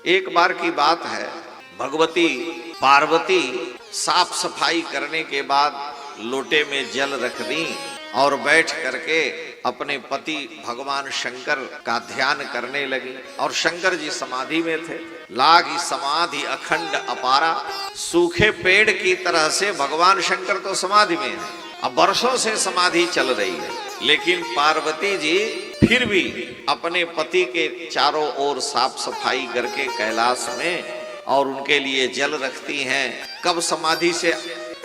एक बार की बात है, भगवती पार्वती साफ सफाई करने के बाद लोटे में जल रख दी और बैठ करके अपने पति भगवान शंकर का ध्यान करने लगी। और शंकर जी समाधि में थे। लागी समाधि अखंड अपारा, सूखे पेड़ की तरह से भगवान शंकर तो समाधि में है। अब वर्षों से समाधि चल रही है, लेकिन पार्वती जी फिर भी अपने पति के चारों ओर साफ सफाई करके कैलाश में और उनके लिए जल रखती हैं। कब समाधि से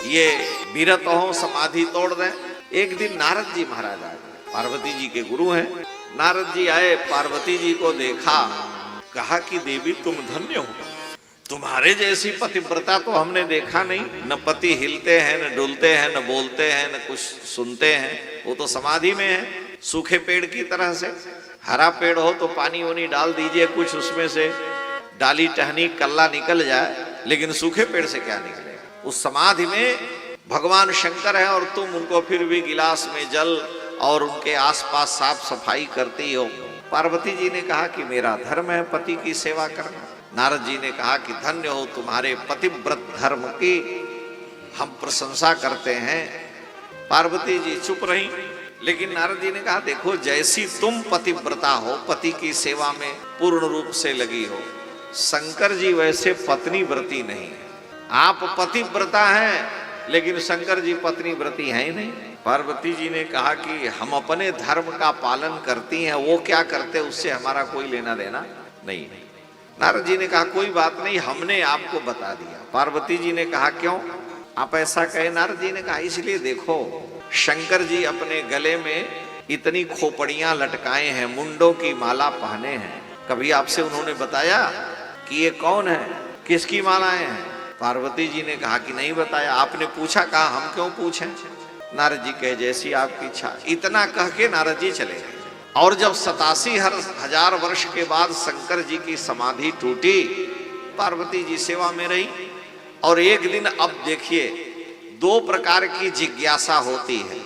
ये विरत हो, समाधि तोड़ दें। एक दिन नारद जी महाराज आए, पार्वती जी के गुरु हैं। नारद जी आए, पार्वती जी को देखा, कहा कि देवी तुम धन्य हो, तुम्हारे जैसी पतिव्रता तो हमने देखा नहीं। न पति हिलते हैं, न डुलते हैं, न बोलते हैं, न कुछ सुनते हैं। वो तो समाधि में है, सूखे पेड़ की तरह से। हरा पेड़ हो तो पानी वानी डाल दीजिए, कुछ उसमें से डाली टहनी कल्ला निकल जाए, लेकिन सूखे पेड़ से क्या निकलेगा। उस समाधि में भगवान शंकर है और तुम उनको फिर भी गिलास में जल और उनके आसपास साफ सफाई करती हो। पार्वती जी ने कहा कि मेरा धर्म है पति की सेवा करना। नारद जी ने कहा कि धन्य हो, तुम्हारे पतिव्रत धर्म की हम प्रशंसा करते हैं। पार्वती जी चुप रही, लेकिन नारद जी ने कहा देखो, जैसी तुम पतिव्रता हो, पति की सेवा में पूर्ण रूप से लगी हो, शंकर जी वैसे पत्नी व्रती नहीं है। आप पतिव्रता हैं, लेकिन शंकर जी पत्नी व्रती हैं ही नहीं। पार्वती जी ने कहा कि हम अपने धर्म का पालन करती हैं, वो क्या करते उससे हमारा कोई लेना देना नहीं। नारद जी ने कहा कोई बात नहीं, हमने आपको बता दिया। पार्वती जी ने कहा क्यों आप ऐसा कहे। नारद जी ने कहा इसलिए देखो, शंकर जी अपने गले में इतनी खोपड़ियां लटकाए हैं, मुंडों की माला पहने हैं, कभी आपसे उन्होंने बताया कि ये कौन है, किसकी मालाएं हैं। पार्वती जी ने कहा कि नहीं बताया। आपने पूछा, कहा हम क्यों पूछें। नारद जी कहे जैसी आपकी इच्छा। इतना कह के नारद जी चले गए। और जब 87,000 वर्ष के बाद शंकर जी की समाधि टूटी, पार्वती जी सेवा में रही। और एक दिन, अब देखिए, दो प्रकार की जिज्ञासा होती है।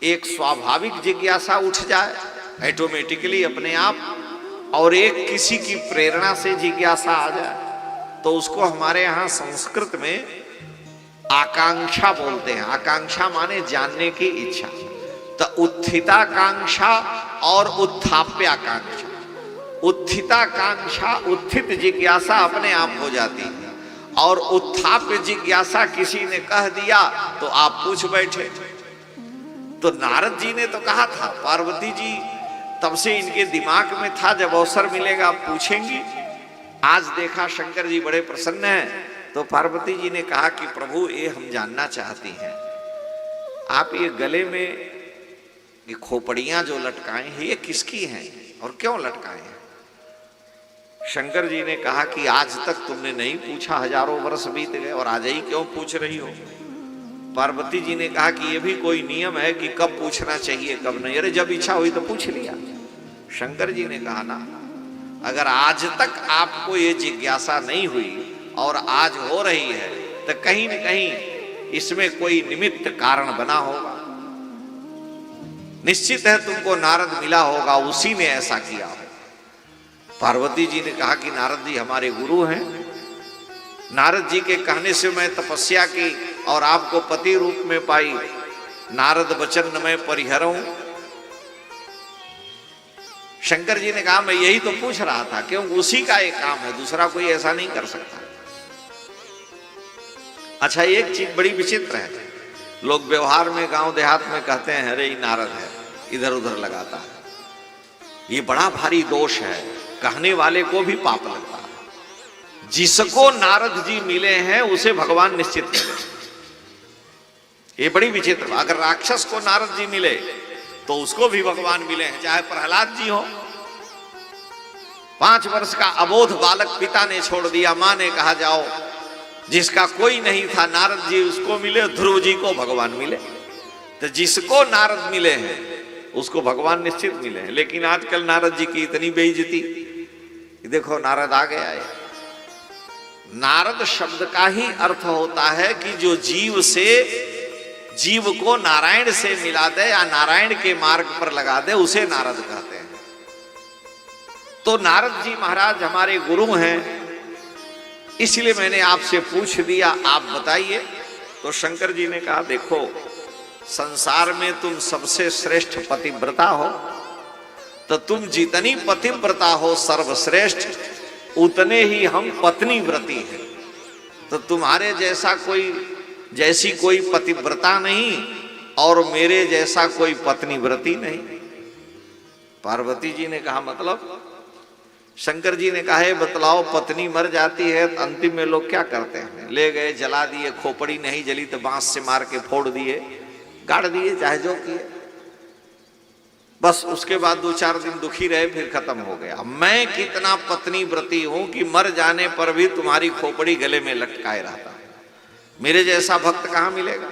एक स्वाभाविक जिज्ञासा उठ जाए ऑटोमेटिकली अपने आप, और एक किसी की प्रेरणा से जिज्ञासा आ जाए, तो उसको हमारे यहाँ संस्कृत में आकांक्षा बोलते हैं। आकांक्षा माने जानने की इच्छा। तो उत्थिताकांक्षा और उत्थाप्याकांक्षा। उत्थिताकांक्षा, उत्थित जिज्ञासा अपने आप हो जाती है, और उत्थाप्य जिज्ञासा किसी ने कह दिया तो आप पूछ बैठे। तो नारद जी ने तो कहा था, पार्वती जी तब से इनके दिमाग में था जब अवसर मिलेगा आप पूछेंगी। आज देखा शंकर जी बड़े प्रसन्न हैं, तो पार्वती जी ने कहा कि प्रभु ये हम जानना चाहती हैं, आप ये गले में ये खोपड़ियां जो लटकाए हैं ये किसकी हैं और क्यों लटकाए हैं। शंकर जी ने कहा कि आज तक तुमने नहीं पूछा, हजारों वर्ष बीत गए और आज ही क्यों पूछ रही हो। पार्वती जी ने कहा कि ये भी कोई नियम है कि कब पूछना चाहिए कब नहीं। अरे जब इच्छा हुई तो पूछ लिया। शंकर जी ने कहा ना, अगर आज तक आपको ये जिज्ञासा नहीं हुई और आज हो रही है, तो कहीं न कहीं इसमें कोई निमित्त कारण बना होगा। निश्चित है तुमको नारद मिला होगा, उसी ने ऐसा किया हो। पार्वती जी ने कहा कि नारद जी हमारे गुरु हैं, नारद जी के कहने से मैं तपस्या की और आपको पति रूप में पाई। नारद वचन न मैं परिहरऊं। शंकर जी ने कहा मैं यही तो पूछ रहा था, क्यों उसी का एक काम है, दूसरा कोई ऐसा नहीं कर सकता। अच्छा, एक चीज बड़ी विचित्र है, लोग व्यवहार में गांव देहात में कहते हैं अरे ये नारद है, इधर उधर लगाता है। ये बड़ा भारी दोष है, कहने वाले को भी पाप लगता है। जिसको नारद जी मिले हैं उसे भगवान निश्चित मिले। ये बड़ी विचित्र। अगर राक्षस को नारद जी मिले तो उसको भी भगवान मिले हैं। चाहे प्रहलाद जी हो, 5 वर्ष का अबोध बालक पिता ने छोड़ दिया, मां ने कहा जाओ, जिसका कोई नहीं था नारद जी उसको मिले, ध्रुव जी को भगवान मिले। तो जिसको नारद मिले हैं उसको भगवान निश्चित मिले हैं। लेकिन आजकल नारद जी की इतनी बेइज्जती, देखो नारद आ गया है। नारद शब्द का ही अर्थ होता है कि जो जीव से जीव को नारायण से मिला दे या नारायण के मार्ग पर लगा दे, उसे नारद कहते हैं। तो नारद जी महाराज हमारे गुरु हैं, इसलिए मैंने आपसे पूछ दिया, आप बताइए। तो शंकर जी ने कहा, देखो संसार में तुम सबसे श्रेष्ठ पतिव्रता हो, तो तुम जितनी पतिव्रता हो सर्वश्रेष्ठ, उतने ही हम पत्नी व्रती हैं। तो तुम्हारे जैसी कोई पतिव्रता नहीं और मेरे जैसा कोई पत्नी व्रती नहीं। पार्वती जी ने कहा, मतलब? शंकर जी ने कहा, बतलाओ, पत्नी मर जाती है तो अंतिम में लोग क्या करते हैं? ले गए, जला दिए, खोपड़ी नहीं जली तो बांस से मार के फोड़ दिए, गाड़ दिए, चाहे जो किए, बस उसके बाद 2-4 दिन दुखी रहे, फिर खत्म हो गया। मैं कितना पत्नी व्रती हूं कि मर जाने पर भी तुम्हारी खोपड़ी गले में लटकाए रहता है। मेरे जैसा भक्त कहां मिलेगा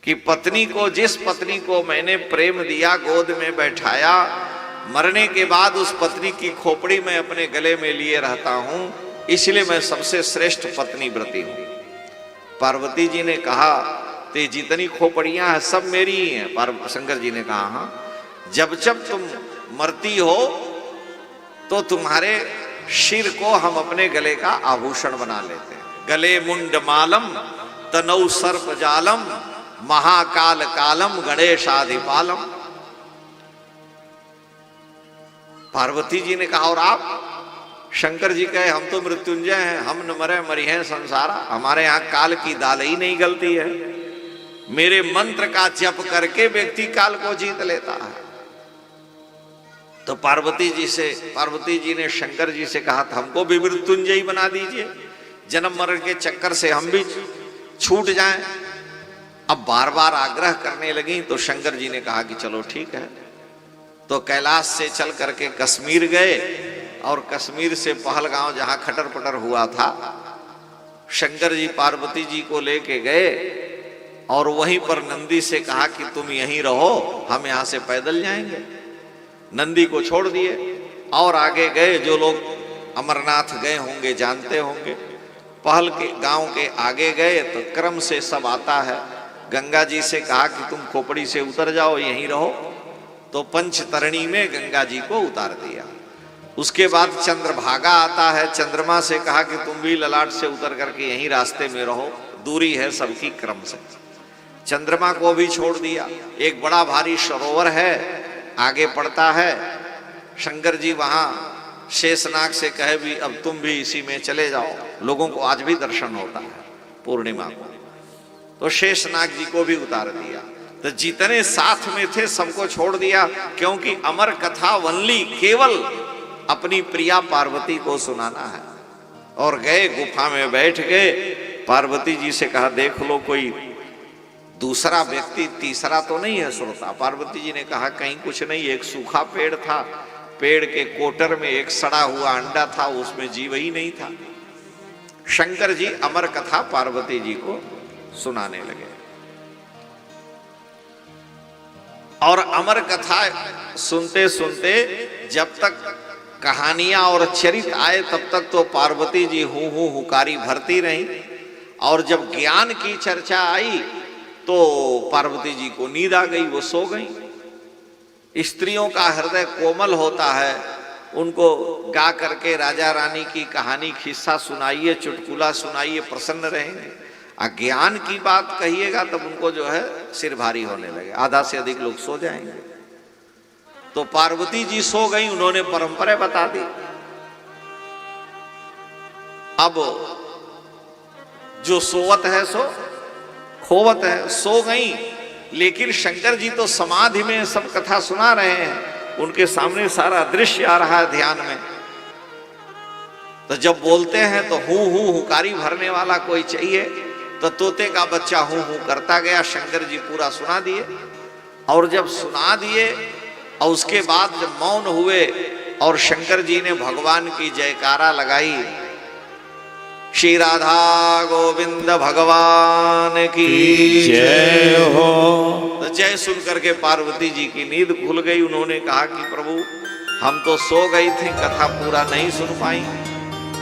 कि पत्नी को, जिस पत्नी को मैंने प्रेम दिया, गोद में बैठाया, मरने के बाद उस पत्नी की खोपड़ी में अपने गले में लिए रहता हूं, इसलिए मैं सबसे श्रेष्ठ पत्नी व्रती हूं। पार्वती जी ने कहा, ते जितनी खोपड़ियां हैं सब मेरी ही हैं। शंकर जी ने कहा, हाँ, जब जब तुम मरती हो तो तुम्हारे सिर को हम अपने गले का आभूषण बना लेते हैं। गले मुंड मालम तनौ सर्प जालम महाकाल कालम गणेश आदिपालम। पार्वती जी ने कहा, और आप? शंकर जी कहे, हम तो मृत्युंजय हैं, हम न मरे मरी हैं संसारा, हमारे यहाँ काल की दाल ही नहीं गलती है। मेरे मंत्र का जप करके व्यक्ति काल को जीत लेता है। तो पार्वती जी ने शंकर जी से कहा, हमको भी मृत्युंजयी बना दीजिए, जन्म मरण के चक्कर से हम भी छूट जाएं। अब बार बार आग्रह करने लगी तो शंकर जी ने कहा कि चलो ठीक है। तो कैलाश से चल करके कश्मीर गए और कश्मीर से पहलगांव, जहां खटर पटर हुआ था, शंकर जी पार्वती जी को लेके गए और वहीं पर नंदी से कहा कि तुम यहीं रहो, हम यहां से पैदल जाएंगे। नंदी को छोड़ दिए और आगे गए। जो लोग अमरनाथ गए होंगे जानते होंगे, पहल के गांव के आगे गए तो क्रम से सब आता है। गंगा जी से कहा कि तुम खोपड़ी से उतर जाओ, यहीं रहो। तो पंचतरणी में गंगा जी को उतार दिया। उसके बाद चंद्रभागा आता है, चंद्रमा से कहा कि तुम भी ललाट से उतर करके यहीं रास्ते में रहो, दूरी है सबकी क्रम से। चंद्रमा को भी छोड़ दिया। एक बड़ा भारी सरोवर है, आगे पड़ता है। शंकर जी वहां शेषनाग से कहे भी, अब तुम भी इसी में चले जाओ। लोगों को आज भी दर्शन होता है पूर्णिमा को। तो शेषनाग जी को भी उतार दिया। तो जितने साथ में थे सबको छोड़ दिया, क्योंकि अमर कथा वनली केवल अपनी प्रिया पार्वती को सुनाना है। और गए, गुफा में बैठ गए। पार्वती जी से कहा, देख लो कोई दूसरा व्यक्ति, तीसरा तो नहीं है श्रोता। पार्वती जी ने कहा, कहीं कुछ नहीं, एक सूखा पेड़ था, पेड़ के कोटर में एक सड़ा हुआ अंडा था, उसमें जीव ही नहीं था। शंकर जी अमर कथा पार्वती जी को सुनाने लगे। और अमर कथा सुनते सुनते जब तक कहानियां और चरित आए तब तक तो पार्वती जी हूं हुकारी भरती रही। और जब ज्ञान की चर्चा आई तो पार्वती जी को नींद आ गई, वो सो गई। स्त्रियों का हृदय कोमल होता है, उनको गा करके राजा रानी की कहानी खिस्सा सुनाइए, चुटकुला सुनाइए, प्रसन्न रहेंगे। अज्ञान की बात कहिएगा तब उनको जो है सिर भारी होने लगे, आधा से अधिक लोग सो जाएंगे। तो पार्वती जी सो गई, उन्होंने परंपरा बता दी। अब जो सोवत है सो खोवत है, सो गई। लेकिन शंकर जी तो समाधि में सब कथा सुना रहे हैं, उनके सामने सारा दृश्य आ रहा है ध्यान में। तो जब बोलते हैं तो हूं हुकारी भरने वाला कोई चाहिए। तो तोते का बच्चा हूं करता गया, शंकर जी पूरा सुना दिए। और जब सुना दिए और उसके बाद जब मौन हुए और शंकर जी ने भगवान की जयकारा लगाई, श्री राधा गोविंद भगवान की जय हो। तो जय सुन करके पार्वती जी की नींद खुल गई। उन्होंने कहा कि प्रभु हम तो सो गई थी, कथा पूरा नहीं सुन पाई।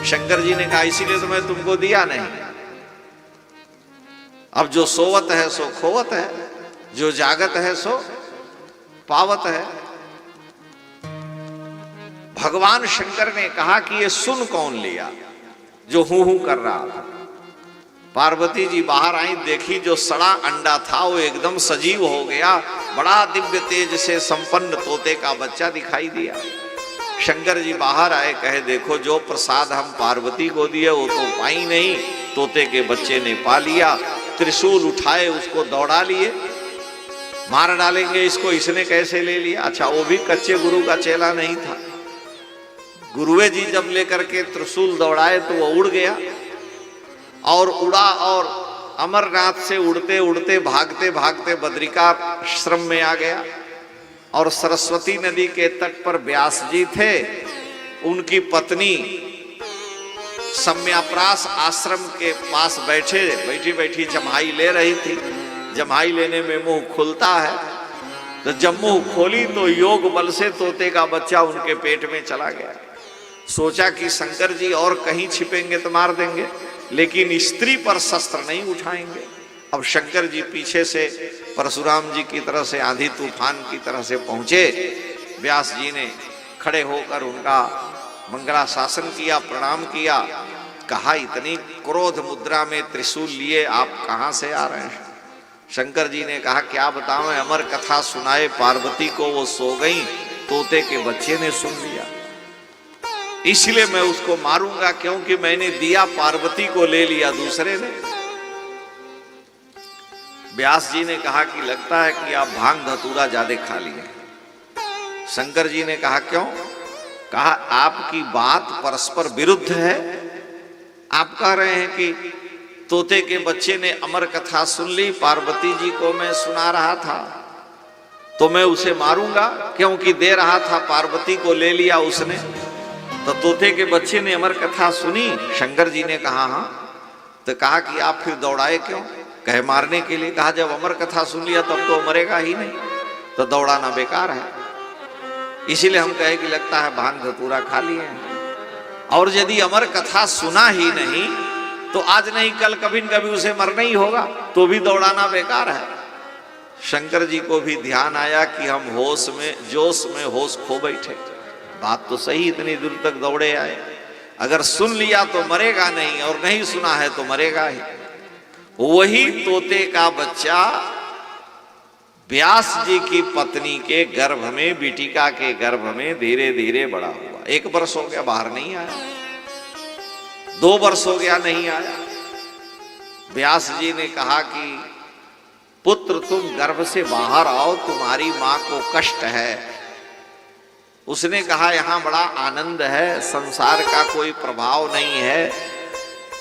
शंकर जी ने कहा, इसीलिए तो मैं तुमको दिया नहीं। अब जो सोवत है सो खोवत है, जो जागत है सो पावत है। भगवान शंकर ने कहा कि ये सुन कौन लिया? जो हूं कर रहा था। पार्वती जी बाहर आई, देखी जो सड़ा अंडा था वो एकदम सजीव हो गया, बड़ा दिव्य तेज से संपन्न तोते का बच्चा दिखाई दिया। शंकर जी बाहर आए, कहे देखो जो प्रसाद हम पार्वती को दिए वो तो पाई नहीं, तोते के बच्चे ने पा लिया। त्रिशूल उठाए, उसको दौड़ा लिए, मार डालेंगे इसको, इसने कैसे ले लिया। अच्छा, वो भी कच्चे गुरु का चेला नहीं था। गुरुए जी जब लेकर के त्रिशूल दौड़ाए तो वो उड़ गया, और उड़ा और अमरनाथ से उड़ते उड़ते भागते भागते बद्रिकाश्रम में आ गया। और सरस्वती नदी के तट पर व्यास जी थे, उनकी पत्नी सम्याप्रास आश्रम के पास बैठी बैठी जम्हाई ले रही थी। जम्हाई लेने में मुंह खुलता है, तो जब मुंह खोली तो योग बल से तोते का बच्चा उनके पेट में चला गया। सोचा कि शंकर जी और कहीं छिपेंगे तो मार देंगे, लेकिन स्त्री पर शस्त्र नहीं उठाएंगे। अब शंकर जी पीछे से परशुराम जी की तरह से आंधी तूफान की तरह से पहुंचे। व्यास जी ने खड़े होकर उनका मंगलाशासन किया, प्रणाम किया, कहा इतनी क्रोध मुद्रा में त्रिशूल लिए आप कहां से आ रहे हैं। शंकर जी ने कहा क्या बताऊं, अमर कथा सुनाए पार्वती को, वो सो गई, तोते के बच्चे ने सुन लिया, इसलिए मैं उसको मारूंगा, क्योंकि मैंने दिया पार्वती को, ले लिया दूसरे ने। व्यास जी ने कहा कि लगता है कि आप भांग धतूरा ज्यादा खा लिए। शंकर जी ने कहा क्यों? कहा आपकी बात परस्पर विरुद्ध है। आप कह रहे हैं कि तोते के बच्चे ने अमर कथा सुन ली, पार्वती जी को मैं सुना रहा था, तो मैं उसे मारूंगा क्योंकि दे रहा था, पार्वती को ले लिया उसने। तो तोते के बच्चे ने अमर कथा सुनी। शंकर जी ने कहा हाँ। तो कहा कि आप फिर दौड़ाए क्यों? कहे मारने के लिए। कहा जब अमर कथा सुन लिया तब तो मरेगा ही नहीं, तो दौड़ाना बेकार है। इसीलिए हम कहे कि लगता है भांग धतूरा खा लिए हैं। और यदि अमर कथा सुना ही नहीं तो आज नहीं कल कभी न कभी उसे मरना ही होगा, तो भी दौड़ाना बेकार है। शंकर जी को भी ध्यान आया कि हम होश में, जोश में होश खो बैठे। बात तो सही, इतनी दूर तक दौड़े आए, अगर सुन लिया तो मरेगा नहीं, और नहीं सुना है तो मरेगा ही। वही तोते का बच्चा व्यास जी की पत्नी के गर्भ में, बिटिका के गर्भ में धीरे धीरे बड़ा हुआ। 1 वर्ष हो गया बाहर नहीं आया, 2 वर्ष हो गया नहीं आया। व्यास जी ने कहा कि पुत्र तुम गर्भ से बाहर आओ, तुम्हारी मां को कष्ट है। उसने कहा यहाँ बड़ा आनंद है, संसार का कोई प्रभाव नहीं है,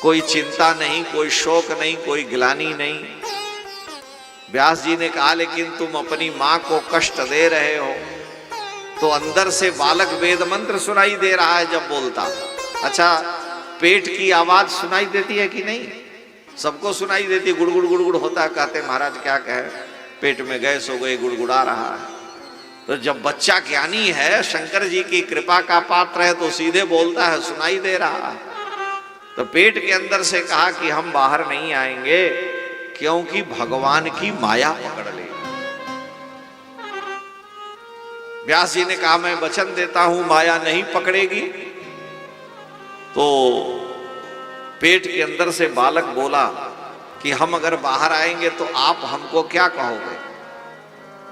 कोई चिंता नहीं, कोई शोक नहीं, कोई ग्लानि नहीं। व्यास जी ने कहा लेकिन तुम अपनी मां को कष्ट दे रहे हो। तो अंदर से बालक वेद मंत्र सुनाई दे रहा है जब बोलता। अच्छा, पेट की आवाज सुनाई देती है कि नहीं? सबको सुनाई देती, गुड़गुड़ गुड़गुड़ होता है। कहते महाराज क्या कहे, पेट में गैस हो गई, गुड़गुड़ा रहा है। तो जब बच्चा ज्ञानी है, शंकर जी की कृपा का पात्र है, तो सीधे बोलता है, सुनाई दे रहा है। तो पेट के अंदर से कहा कि हम बाहर नहीं आएंगे क्योंकि भगवान की माया पकड़ लेगी। व्यास जी ने कहा मैं वचन देता हूं माया नहीं पकड़ेगी। तो पेट के अंदर से बालक बोला कि हम अगर बाहर आएंगे तो आप हमको क्या कहोगे?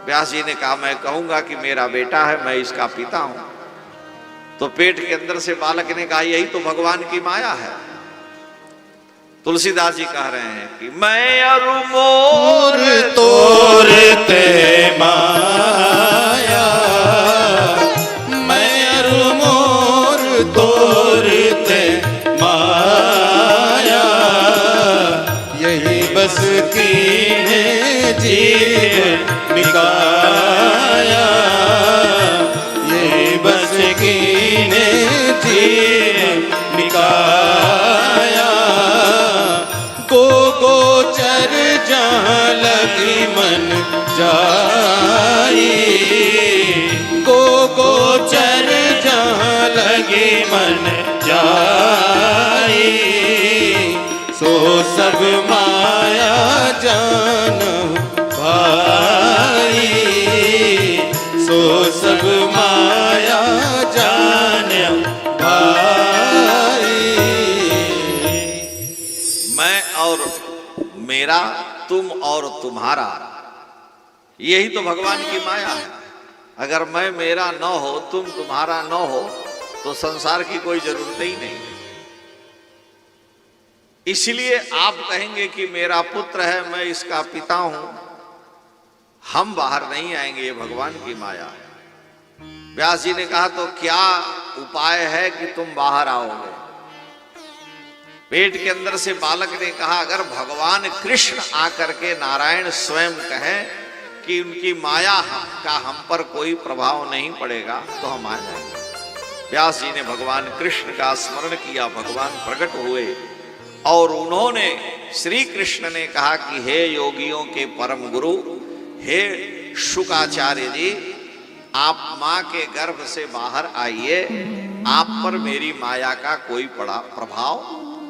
व्यास जी ने कहा मैं कहूंगा कि मेरा बेटा है, मैं इसका पिता हूं। तो पेट के अंदर से बालक ने कहा यही तो भगवान की माया है। तुलसीदास जी कह रहे हैं कि मैं अरु मोर तोरते माया, मैं अरु मोर तोरते माया, यही बस कीने जीव निकाया, यही बस कीने जीव निकाया। गोचर जहाँ लगी मन जाई, गोचर जहाँ लगी मन जाई, सो सब माया जान भाई, सो सब माया जान भाई। और मेरा, तुम और तुम्हारा, यही तो भगवान की माया है। अगर मैं मेरा न हो, तुम तुम्हारा न हो, तो संसार की कोई जरूरत ही नहीं। इसलिए आप कहेंगे कि मेरा पुत्र है, मैं इसका पिता हूं, हम बाहर नहीं आएंगे, ये भगवान की माया है। व्यास जी ने कहा तो क्या उपाय है कि तुम बाहर आओगे? पेट के अंदर से बालक ने कहा अगर भगवान कृष्ण आकर के, नारायण स्वयं कहें कि उनकी माया का हम पर कोई प्रभाव नहीं पड़ेगा तो हम आ जाएंगे। व्यास जी ने भगवान कृष्ण का स्मरण किया, भगवान प्रकट हुए और उन्होंने, श्री कृष्ण ने कहा कि हे योगियों के परम गुरु, हे शुकाचार्य जी, आप मां के गर्भ से बाहर आइए, आप पर मेरी माया का कोई प्रभाव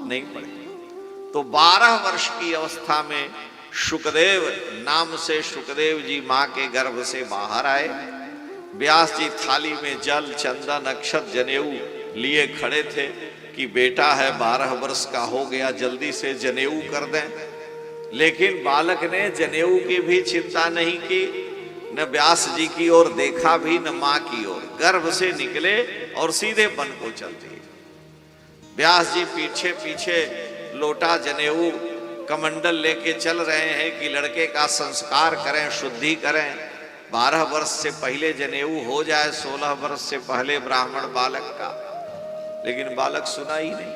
नहीं पड़ेगा। तो 12 वर्ष की अवस्था में शुकदेव नाम से शुकदेव जी मां के गर्भ से बाहर आए। व्यास जी थाली में जल, चंदन, अक्षत, जनेऊ लिए खड़े थे कि बेटा है 12 वर्ष का हो गया, जल्दी से जनेऊ कर दें। लेकिन बालक ने जनेऊ की भी चिंता नहीं की, न व्यास जी की ओर देखा भी, न मां की ओर। गर्भ से निकले और सीधे वन को चल दिए। व्यास जी पीछे पीछे लोटा, जनेऊ, कमंडल लेके चल रहे हैं कि लड़के का संस्कार करें, शुद्धि करें। 12 वर्ष से पहले जनेऊ हो जाए, 16 वर्ष से पहले ब्राह्मण बालक का। लेकिन बालक सुना ही नहीं।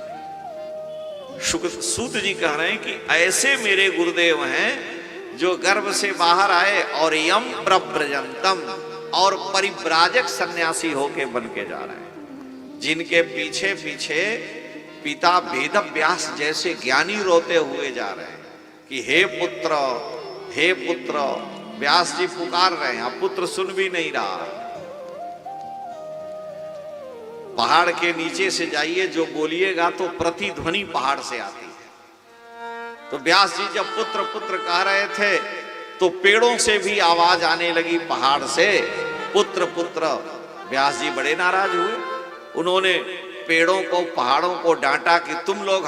सूत जी कह रहे हैं कि ऐसे मेरे गुरुदेव हैं जो गर्भ से बाहर आए और यम प्रव्रजंतम, और परिव्राजक सन्यासी होके बन के जा रहे हैं, जिनके पीछे पीछे पिता वेद व्यास जैसे ज्ञानी रोते हुए जा रहे हैं कि हे पुत्र, हे पुत्र। व्यास जी पुकार रहे हैं, अब पुत्र सुन भी नहीं रहा। पहाड़ के नीचे से जाइए, जो बोलिएगा तो प्रतिध्वनि पहाड़ से आती है। तो व्यास जी जब पुत्र पुत्र कह रहे थे तो पेड़ों से भी आवाज आने लगी पहाड़ से, पुत्र पुत्र। व्यास जी बड़े नाराज हुए। उन्होंने पेड़ों को, पहाड़ों को डांटा कि तुम लोग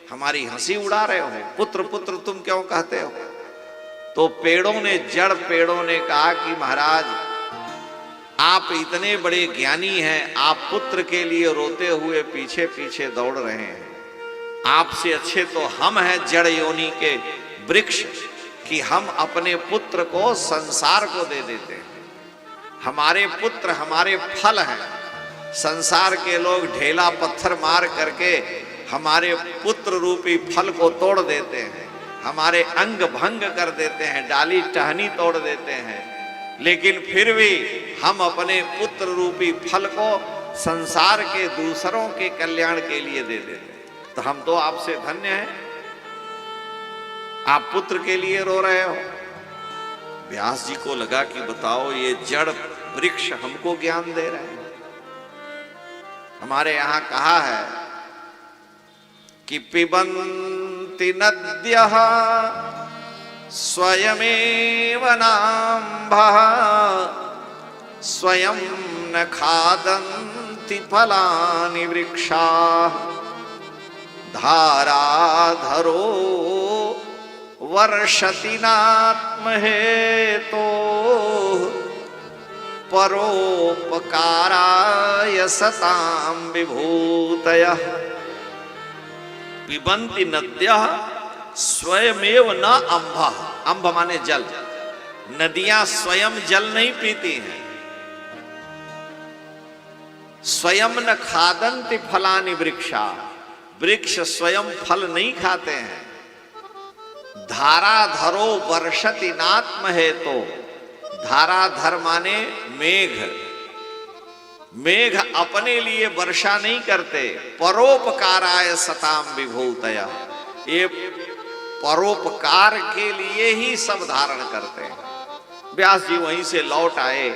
हमारी हंसी उड़ा रहे हो, पुत्र पुत्र तुम क्यों कहते हो? तो पेड़ों ने, जड़ पेड़ों ने कहा कि महाराज आप इतने बड़े ज्ञानी हैं, आप पुत्र के लिए रोते हुए पीछे पीछे दौड़ रहे हैं। आपसे अच्छे तो हम हैं जड़ योनि के वृक्ष, कि हम अपने पुत्र को संसार को दे देते हैं। हमारे पुत्र हमारे फल हैं। संसार के लोग ढेला पत्थर मार करके हमारे पुत्र रूपी फल को तोड़ देते हैं, हमारे अंग भंग कर देते हैं, डाली टहनी तोड़ देते हैं। लेकिन फिर भी हम अपने पुत्र रूपी फल को संसार के दूसरों के कल्याण के लिए दे देते हैं। तो हम तो आपसे धन्य हैं, आप पुत्र के लिए रो रहे हो। व्यास जी को लगा कि बताओ, ये जड़ वृक्ष हमको ज्ञान दे रहे हैं। हमारे यहां कहा है कि पिबन्ति नद्यः स्वयमेव नाम्भः स्वयं न खादन्ति फलानि वृक्षाः धाराधरो वर्षति नात्महेतोः परोपकाराय सतां विभूतयः। पिबन्ति नद्यः स्वयमेव न अम्भः। अम्भ माने जल। नदियां स्वयं जल नहीं पीती हैं। स्वयं न खादन्ति फलानि वृक्षा। वृक्ष स्वयं फल नहीं खाते हैं। धाराधरो वर्षति नात्महेतो। धाराधर माने मेघ। मेघ अपने लिए वर्षा नहीं करते, परोपकाराय सताम विभूतया। ये परोपकार के लिए ही सब धारण करते हैं। व्यास जी वहीं से लौट आए।